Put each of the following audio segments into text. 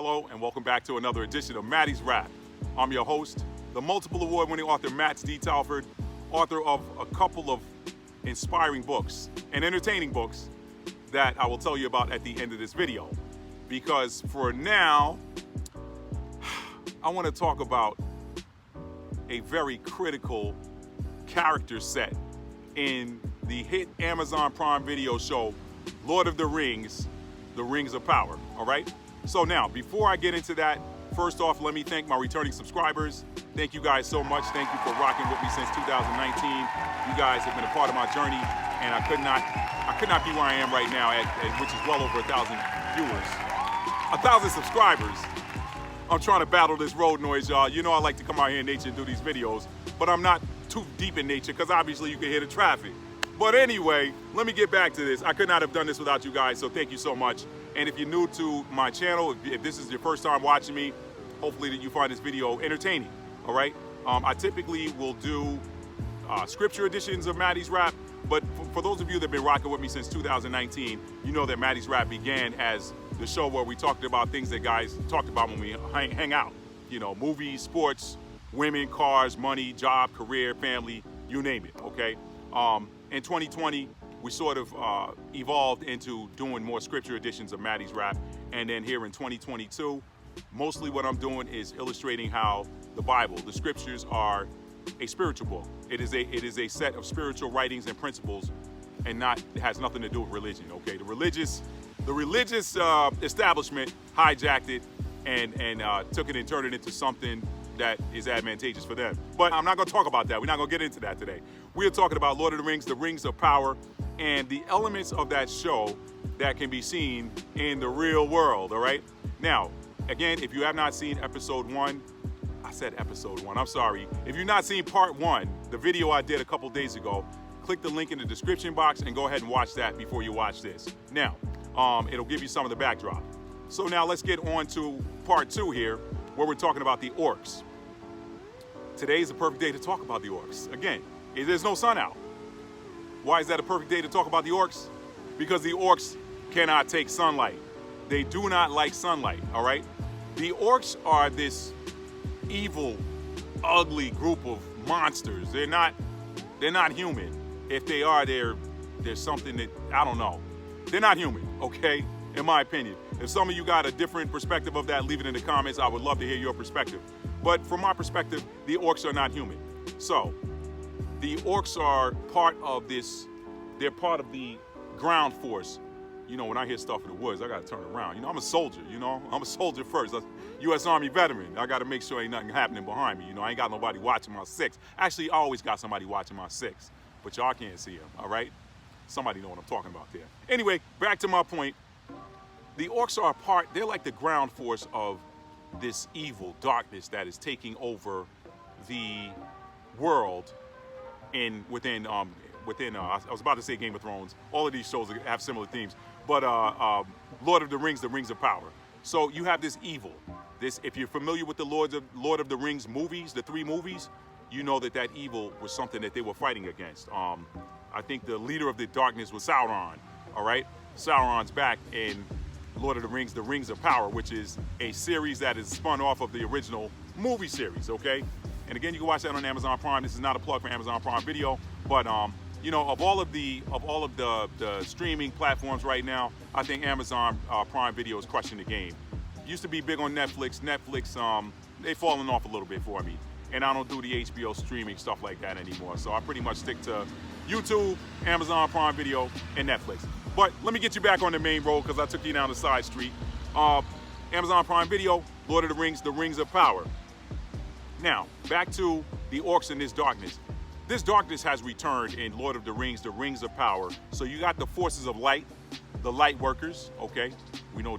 Hello and welcome back to another edition of Maddie's Rap. I'm your host, the multiple award-winning author Matt D. Talford, author of a couple of inspiring books and entertaining books that I will tell you about at the end of this video. Because for now, I want to talk about a very critical character set in the hit Amazon Prime Video show, Lord of the Rings of Power, all right? So now, before I get into that, first off, let me thank my returning subscribers. Thank you guys so much. Thank you for rocking with me since 2019. You guys have been a part of my journey, and I could not be where I am right now, which is well over 1,000 viewers. 1,000 subscribers. I'm trying to battle this road noise, y'all. You know I like to come out here in nature and do these videos, but I'm not too deep in nature because obviously you can hear the traffic. But anyway, let me get back to this. I could not have done this without you guys, so thank you so much. And if you're new to my channel, if this is your first time watching me, hopefully that you find this video entertaining, all right? I typically will do scripture editions of Maddie's Rap, but for those of you that have been rocking with me since 2019, you know that Maddie's Rap began as the show where we talked about things that guys talked about when we hang out. You know, movies, sports, women, cars, money, job, career, family, you name it, okay? In 2020, we sort of evolved into doing more scripture editions of Maddie's Rap. And then here in 2022, mostly what I'm doing is illustrating how the Bible, the scriptures, are a spiritual book. It is a set of spiritual writings and principles, and it has nothing to do with religion, okay? The religious establishment hijacked it and took it and turned it into something that is advantageous for them. But I'm not gonna talk about that. We're not gonna get into that today. We're talking about Lord of the Rings of Power, and the elements of that show that can be seen in the real world, all right? Now, again, if you have not seen episode 1, I said episode 1, I'm sorry. If you've not seen part 1, the video I did a couple days ago, click the link in the description box and go ahead and watch that before you watch this. Now, it'll give you some of the backdrop. So now let's get on to part 2 here, where we're talking about the Orcs. Today's the perfect day to talk about the Orcs. Again, there's no sun out. Why is that a perfect day to talk about the Orcs? Because the Orcs cannot take sunlight. They do not like sunlight, all right? The Orcs are this evil, ugly group of monsters. They're not human. If they are, there's something that, I don't know. They're not human, okay? In my opinion. If some of you got a different perspective of that, leave it in the comments. I would love to hear your perspective. But from my perspective, the Orcs are not human. So, the Orcs are part of this, they're part of the ground force. You know, when I hear stuff in the woods, I gotta turn around. You know, I'm a soldier, you know? I'm a soldier first. I'm a U.S. Army veteran. I gotta make sure ain't nothing happening behind me. You know, I ain't got nobody watching my 6. Actually, I always got somebody watching my 6, but y'all can't see him, all right? Somebody know what I'm talking about there. Anyway, back to my point. The Orcs are they're like the ground force of this evil darkness that is taking over the world within I was about to say Game of Thrones. All of these shows have similar themes, but Lord of the Rings of Power. So you have this evil. If you're familiar with the Lord of the Rings movies, the 3 movies, you know that evil was something that they were fighting against. I think the leader of the darkness was Sauron. All right, Sauron's back in Lord of the Rings of Power, which is a series that is spun off of the original movie series, okay? And again, you can watch that on Amazon Prime. This is not a plug for Amazon Prime Video, but you know, of all of the streaming platforms right now, I think Amazon Prime Video is crushing the game. Used to be big on Netflix. They've fallen off a little bit for me, and I don't do the HBO streaming stuff like that anymore. So I pretty much stick to YouTube, Amazon Prime Video, and Netflix. But let me get you back on the main road because I took you down the side street. Amazon Prime Video, Lord of the Rings of Power. Now, back to the Orcs in this darkness. This darkness has returned in Lord of the Rings of Power. So you got the forces of light, the light workers, okay? We know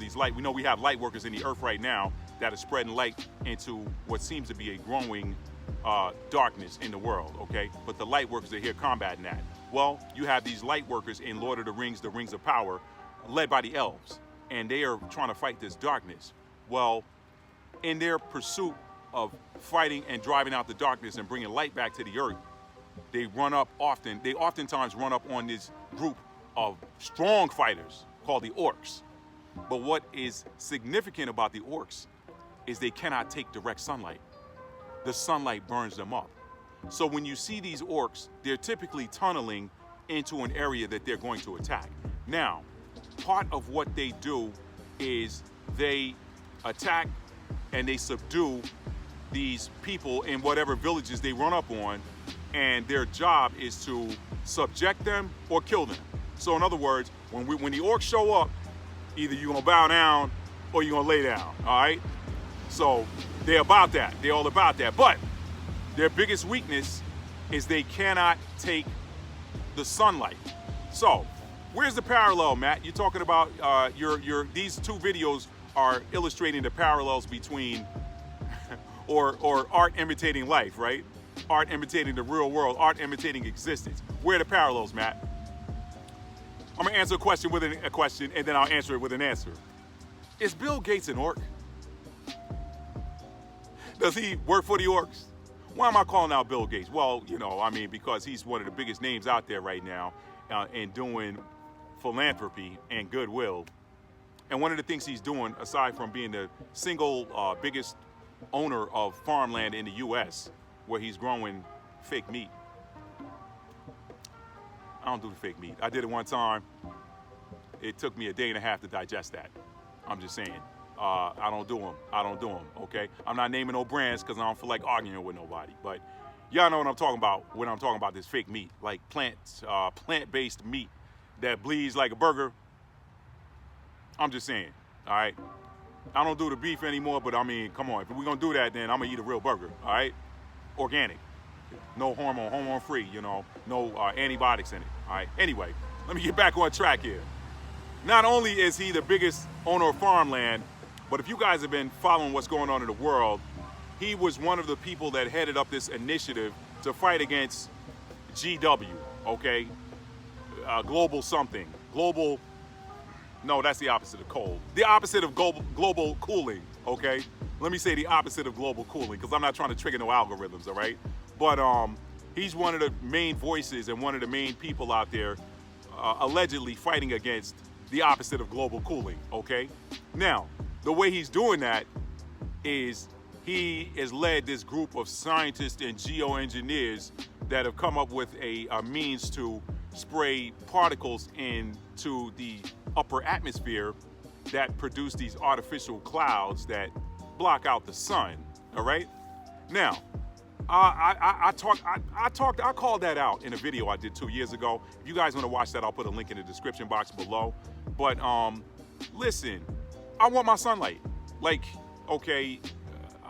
we have light workers in the earth right now that are spreading light into what seems to be a growing darkness in the world, okay? But the light workers are here combating that. Well, you have these light workers in Lord of the Rings of Power, led by the elves, and they are trying to fight this darkness. Well, in their pursuit of fighting and driving out the darkness and bringing light back to the earth, they oftentimes run up on this group of strong fighters called the Orcs. But what is significant about the orcs is they cannot take direct sunlight. The sunlight burns them up. So when you see these orcs, they're typically tunneling into an area that they're going to attack. Now, part of what they do is they attack and they subdue these people in whatever villages they run up on, and their job is to subject them or kill them. So in other words, when the orcs show up, either you're gonna bow down or you're gonna lay down, all right? So they're about that, they're all about that. But their biggest weakness is they cannot take the sunlight. So where's the parallel, Matt? You're talking about these two videos are illustrating the parallels between or art imitating life, right? Art imitating the real world, art imitating existence. Where are the parallels, Matt? I'm gonna answer a question with a question, and then I'll answer it with an answer. Is Bill Gates an orc? Does he work for the orcs? Why am I calling out Bill Gates? Well, you know, I mean, because he's one of the biggest names out there right now in doing philanthropy and goodwill. And one of the things he's doing, aside from being the single biggest owner of farmland in the US, where he's growing fake meat. I don't do the fake meat. I did it one time. It took me a day and a half to digest that. I'm just saying. I don't do them. I don't do them, okay? I'm not naming no brands because I don't feel like arguing with nobody. But y'all know what I'm talking about when I'm talking about this fake meat, like plant-based meat that bleeds like a burger. I'm just saying, all right? I don't do the beef anymore, but I mean, come on. If we're gonna do that, then I'm gonna eat a real burger, all right? Organic, no hormone-free, you know, no antibiotics in it, all right? Anyway, let me get back on track here. Not only is he the biggest owner of farmland, but if you guys have been following what's going on in the world, he was one of the people that headed up this initiative to fight against GW, okay? Global something, global, no, that's the opposite of cold. The opposite of global cooling, okay? Let me say the opposite of global cooling, because I'm not trying to trigger no algorithms, all right? But he's one of the main voices and one of the main people out there allegedly fighting against the opposite of global cooling, okay? Now, the way he's doing that is he has led this group of scientists and geoengineers that have come up with a means to spray particles into the upper atmosphere that produce these artificial clouds that block out the sun, all right? Now, I called that out in a video I did 2 years ago. If you guys want to watch that, I'll put a link in the description box below. But listen, I want my sunlight. Like, okay,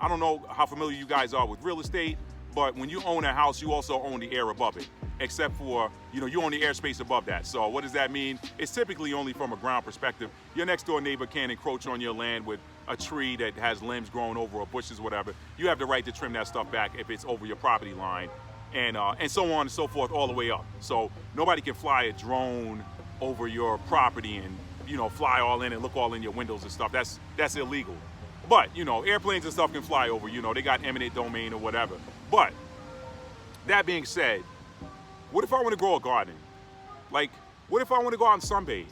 I don't know how familiar you guys are with real estate, but when you own a house, you also own the air above it, except for, you know, you own the airspace above that. So what does that mean? It's typically only from a ground perspective. Your next door neighbor can't encroach on your land with a tree that has limbs growing over or bushes, whatever. You have the right to trim that stuff back if it's over your property line, and so on and so forth all the way up. So nobody can fly a drone over your property and, you know, fly all in and look all in your windows and stuff. That's illegal. But, you know, airplanes and stuff can fly over, you know, they got eminent domain or whatever. But that being said, what if I want to grow a garden? Like, what if I want to go out and sunbathe?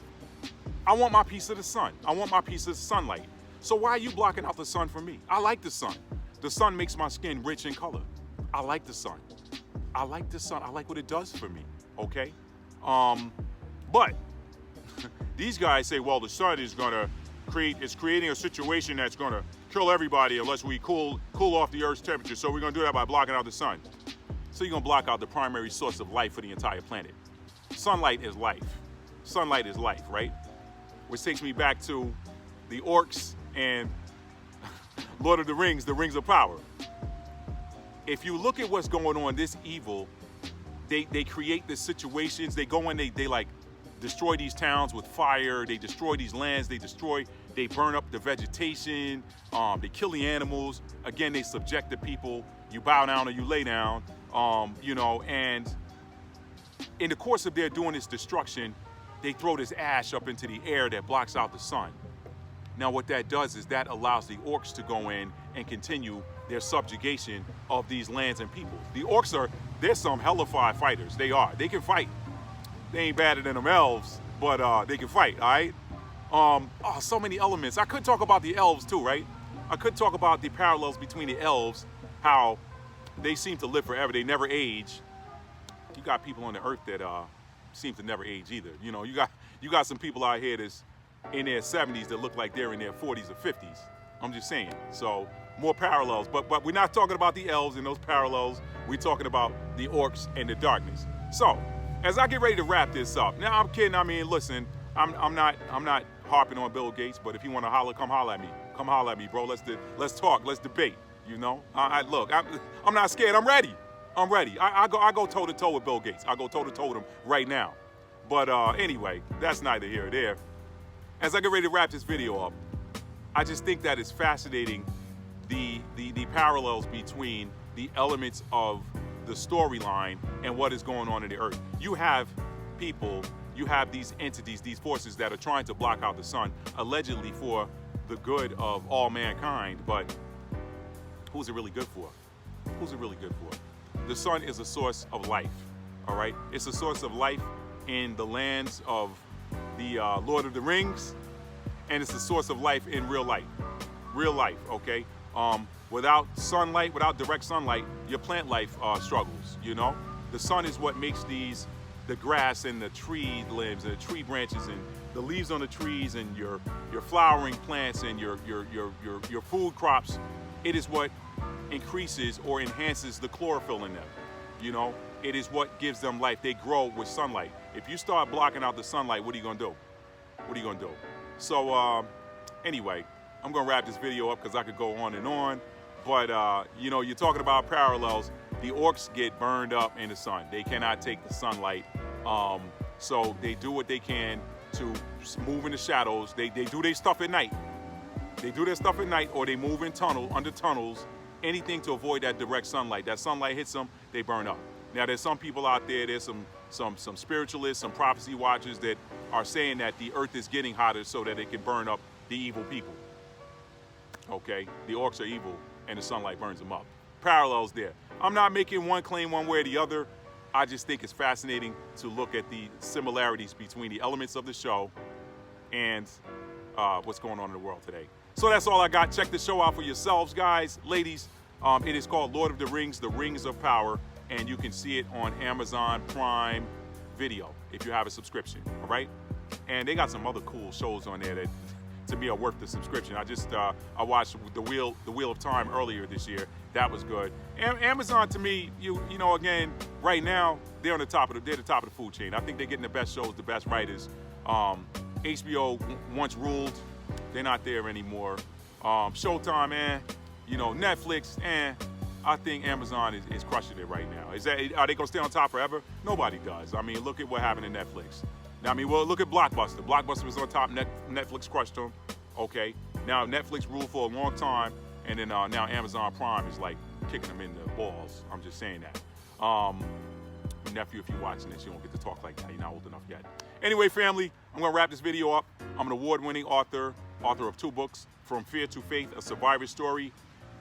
I want my piece of the sun. I want my piece of sunlight. So why are you blocking out the sun from me? I like the sun. The sun makes my skin rich in color. I like the sun. I like the sun. I like what it does for me, okay? But these guys say, well, the sun is gonna creating a situation that's gonna kill everybody unless we cool off the Earth's temperature. So we're gonna do that by blocking out the sun. So you're gonna block out the primary source of life for the entire planet. Sunlight is life. Sunlight is life, right? Which takes me back to the Orcs and Lord of the Rings of Power. If you look at what's going on, this evil, they create the situations, they go in, they like destroy these towns with fire, they destroy these lands, they burn up the vegetation, they kill the animals, again, they subject the people, you bow down or you lay down, you know, and in the course of their doing this destruction, they throw this ash up into the air that blocks out the sun. Now what that does is that allows the orcs to go in and continue their subjugation of these lands and peoples. The orcs they're some hellified fighters. They are. They can fight. They ain't better than them elves, but they can fight, all right? So many elements. I could talk about the elves too, right? I could talk about the parallels between the elves, how they seem to live forever. They never age. You got people on the earth that seem to never age either. You know, you got some people out here that's in their 70s that look like they're in their 40s or 50s. I'm just saying. So more parallels, but we're not talking about the elves and those parallels. We're talking about the orcs and the darkness. So as I get ready to wrap this up, now I'm kidding. I mean, listen, I'm not harping on Bill Gates, but if you want to holler, come holler at me. Come holler at me, bro. Let's talk. Let's debate. You know, look, I'm not scared. I'm ready. I'm ready. I go toe to toe with Bill Gates. I go toe to toe with him right now. But anyway, that's neither here nor there. As I get ready to wrap this video up, I just think that it's fascinating the parallels between the elements of the storyline and what is going on in the earth. You have people, you have these entities, these forces that are trying to block out the sun, allegedly for the good of all mankind, but who's it really good for? Who's it really good for? The sun is a source of life, all right? It's a source of life in the lands of the Lord of the Rings, and it's a source of life in real life, okay? Without sunlight, without direct sunlight, your plant life struggles, you know? The sun is what makes the grass and the tree limbs and the tree branches and the leaves on the trees and your flowering plants and your food crops. It is what increases or enhances the chlorophyll in them, you know? It is what gives them life. They grow with sunlight. If you start blocking out the sunlight, what are you gonna do? What are you gonna do? So anyway, I'm gonna wrap this video up because I could go on and on, but you know, you're talking about parallels. The orcs get burned up in the sun. They cannot take the sunlight, so they do what they can to move in the shadows. They do their stuff at night. They do their stuff at night, or they move in under tunnels, anything to avoid that direct sunlight. That sunlight hits them, they burn up. Now, there's some people out there, there's some spiritualists, some prophecy watchers that are saying that the earth is getting hotter so that it can burn up the evil people. Okay, the orcs are evil and the sunlight burns them up. Parallels there. I'm not making one claim one way or the other. I just think it's fascinating to look at the similarities between the elements of the show and what's going on in the world today. So that's all I got. Check the show out for yourselves, guys, ladies. It is called Lord of the Rings, The Rings of Power, and you can see it on Amazon Prime Video if you have a subscription, all right? And they got some other cool shows on there that, to me, are worth the subscription. I watched the Wheel of Time earlier this year. That was good. Amazon, to me, you know, again, right now they're the top of the food chain. I think they're getting the best shows, the best writers. HBO once ruled. They're not there anymore. Showtime, you know, Netflix, I think Amazon is crushing it right now. Are they gonna stay on top forever? Nobody does. I mean, look at what happened to Netflix. Now, I mean, well, look at Blockbuster. Blockbuster was on top. Netflix crushed them. Okay. Now Netflix ruled for a long time, and then now Amazon Prime is like kicking them in the balls. I'm just saying that. Nephew, if you're watching this, you don't get to talk like that. You're not old enough yet. Anyway, family, I'm gonna wrap this video up. I'm an award-winning author of 2 books, From Fear to Faith, A Survivor's Story,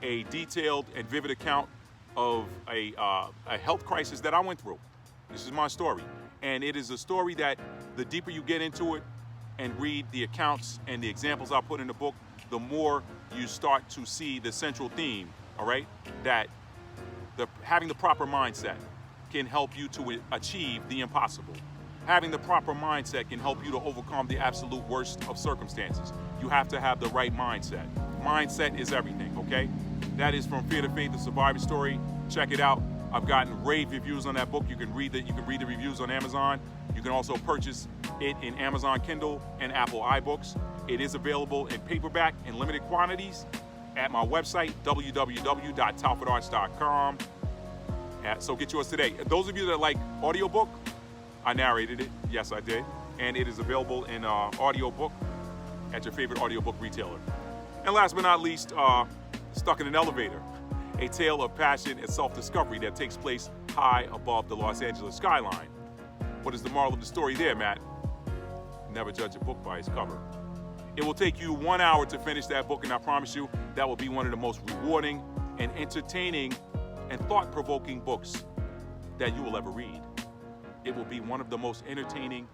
a detailed and vivid account of a health crisis that I went through. This is my story. And it is a story that the deeper you get into it and read the accounts and the examples I put in the book, the more you start to see the central theme, all right? That having the proper mindset can help you to achieve the impossible. Having the proper mindset can help you to overcome the absolute worst of circumstances. You have to have the right mindset. Mindset is everything, okay? That is From Fear to Faith, The Survivor Story. Check it out. I've gotten rave reviews on that book. You can read the reviews on Amazon. You can also purchase it in Amazon Kindle and Apple iBooks. It is available in paperback in limited quantities at my website, www.talfordarts.com. So get yours today. Those of you that like audiobook, I narrated it. Yes, I did. And it is available in audiobook at your favorite audiobook retailer. And last but not least, Stuck in an Elevator, a tale of passion and self-discovery that takes place high above the Los Angeles skyline. What is the moral of the story there, Matt? Never judge a book by its cover. It will take you 1 hour to finish that book, and I promise you that will be one of the most rewarding and entertaining and thought-provoking books that you will ever read. It will be one of the most entertaining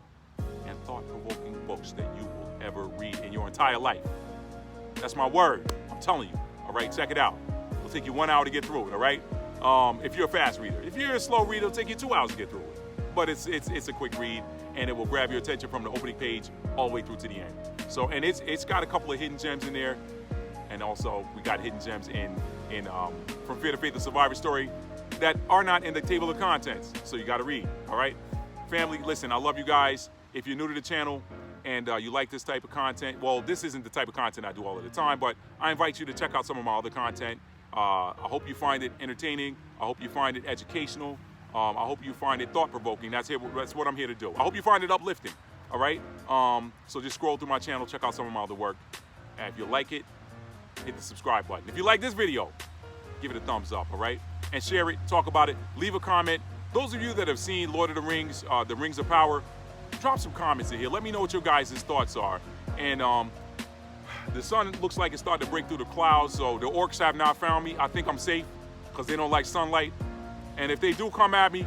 and thought-provoking books that you will ever read in your entire life. That's my word. I'm telling you. All right, check it out. It'll take you 1 hour to get through it, all right? If you're a fast reader. If you're a slow reader, it'll take you 2 hours to get through it. But it's a quick read, and it will grab your attention from the opening page all the way through to the end. So, and it's got a couple of hidden gems in there, and also we got hidden gems in From Fear to Faith, the Survivor Story, that are not in the table of contents. So you got to read, all right? Family, listen, I love you guys. If you're new to the channel and you like this type of content, well, this isn't the type of content I do all of the time, but I invite you to check out some of my other content. I hope you find it entertaining. I hope you find it educational. I hope you find it thought-provoking. That's what I'm here to do. I hope you find it uplifting, all right? So just scroll through my channel, check out some of my other work. And if you like it, hit the subscribe button. If you like this video, give it a thumbs up, all right? And share it, talk about it, leave a comment. Those of you that have seen Lord of the Rings, The Rings of Power, drop some comments in here. Let me know what your guys' thoughts are. And the sun looks like it's starting to break through the clouds, so the orcs have not found me. I think I'm safe because they don't like sunlight. And if they do come at me,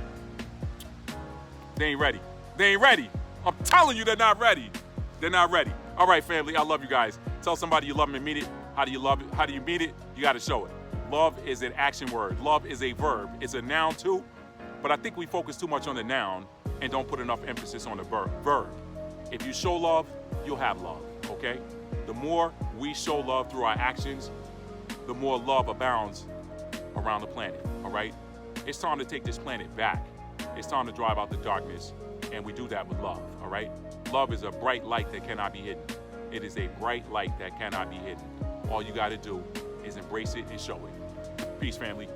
they ain't ready. They ain't ready. I'm telling you, they're not ready. They're not ready. All right, family, I love you guys. Tell somebody you love them and mean it. How do you love it? How do you mean it? You got to show it. Love is an action word. Love is a verb. It's a noun too, but I think we focus too much on the noun and don't put enough emphasis on the verb. If you show love, you'll have love, okay? The more we show love through our actions, the more love abounds around the planet, all right? It's time to take this planet back. It's time to drive out the darkness, and we do that with love, all right? Love is a bright light that cannot be hidden. It is a bright light that cannot be hidden. All you got to do is embrace it and show it. Peace, family.